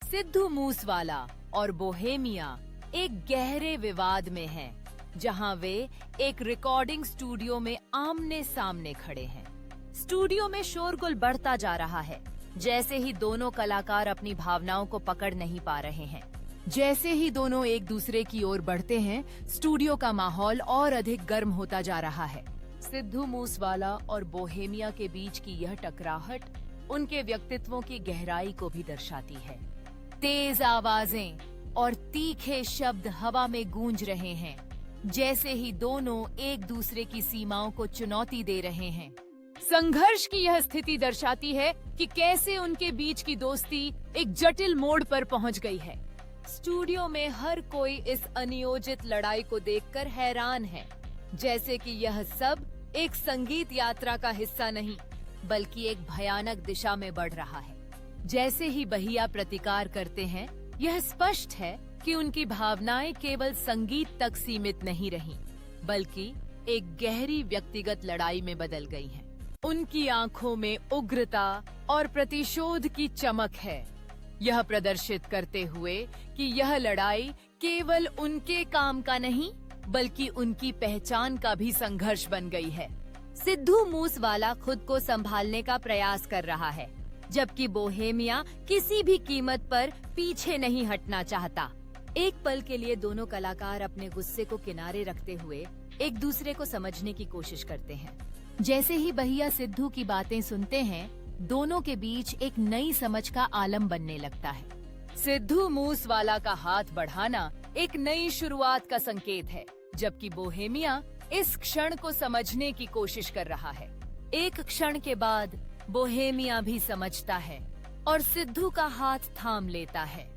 सिद्धू मूसवाला और बोहेमिया एक गहरे विवाद में हैं, जहां वे एक रिकॉर्डिंग स्टूडियो में आमने सामने खड़े हैं। स्टूडियो में शोरगुल बढ़ता जा रहा है, जैसे ही दोनों कलाकार अपनी भावनाओं को पकड़ नहीं पा रहे हैं। जैसे ही दोनों एक दूसरे की ओर बढ़ते हैं, स्टूडियो का माहौल और अधिक गर्म होता जा रहा है। सिद्धू मूसवाला और बोहेमिया के बीच की यह टकराहट उनके व्यक्तित्वों की गहराई को भी दर्शाती है। तेज आवाजें और तीखे शब्द हवा में गूंज रहे हैं, जैसे ही दोनों एक दूसरे की सीमाओं को चुनौती दे रहे हैं। संघर्ष की यह स्थिति दर्शाती है कि कैसे उनके बीच की दोस्ती एक जटिल मोड़ पर पहुंच गई है। स्टूडियो में हर कोई इस अनियोजित लड़ाई को देखकर हैरान है, जैसे कि यह सब एक संगीत यात्रा का हिस्सा नहीं, बल्कि एक भयानक दिशा में बढ़ रहा है। जैसे ही बहिया प्रतिकार करते हैं, यह स्पष्ट है कि उनकी भावनाएं केवल संगीत तक सीमित नहीं रहीं, बल्कि एक गहरी व्यक्तिगत लड़ाई में बदल गई हैं। उनकी आंखों में उग्रता और प्रतिशोध की चमक है, यह प्रदर्शित करते हुए कि यह लड़ाई केवल उनके काम का नहीं, बल्कि उनकी पहचान का भी संघर्ष बन गई है। सिद्धू मूसवाला खुद को संभालने का प्रयास कर रहा है, जबकि बोहेमिया किसी भी कीमत पर पीछे नहीं हटना चाहता। एक पल के लिए दोनों कलाकार अपने गुस्से को किनारे रखते हुए एक दूसरे को समझने की कोशिश करते हैं। जैसे ही बहिया सिद्धू की बातें सुनते हैं, दोनों के बीच एक नई समझ का आलम बनने लगता है। सिद्धू मूसवाला का हाथ बढ़ाना एक नई शुरुआत का संकेत है, जबकि बोहेमिया इस क्षण को समझने की कोशिश कर रहा है। एक क्षण के बाद बोहेमिया भी समझता है और सिद्धू का हाथ थाम लेता है,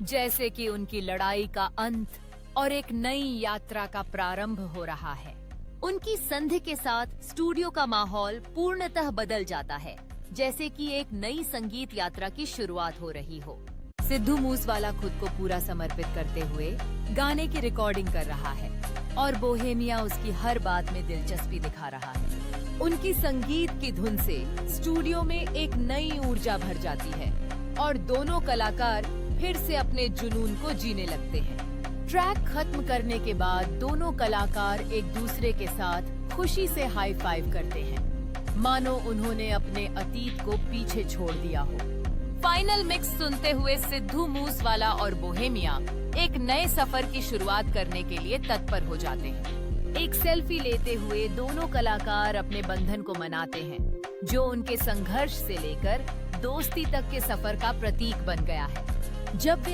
जैसे कि उनकी लड़ाई का अंत और एक नई यात्रा का प्रारंभ हो रहा है। उनकी संधि के साथ स्टूडियो का माहौल पूर्णतः बदल जाता है, जैसे कि एक नई संगीत यात्रा की शुरुआत हो रही हो। सिद्धू मूसवाला खुद को पूरा समर्पित करते हुए गाने की रिकॉर्डिंग कर रहा है और बोहेमिया उसकी हर बात में दिलचस्पी दिखा रहा है। उनकी संगीत की धुन से स्टूडियो में एक नई ऊर्जा भर जाती है और दोनों कलाकार फिर से अपने जुनून को जीने लगते हैं। ट्रैक खत्म करने के बाद दोनों कलाकार एक दूसरे के साथ खुशी से हाई फाइव करते हैं, मानो उन्होंने अपने अतीत को पीछे छोड़ दिया हो। फाइनल मिक्स सुनते हुए सिद्धू मूसवाला और बोहेमिया एक नए सफर की शुरुआत करने के लिए तत्पर हो जाते हैं। एक सेल्फी लेते हुए दोनों कलाकार अपने बंधन को मनाते हैं, जो उनके संघर्ष से लेकर दोस्ती तक के सफर का प्रतीक बन गया है। जब वे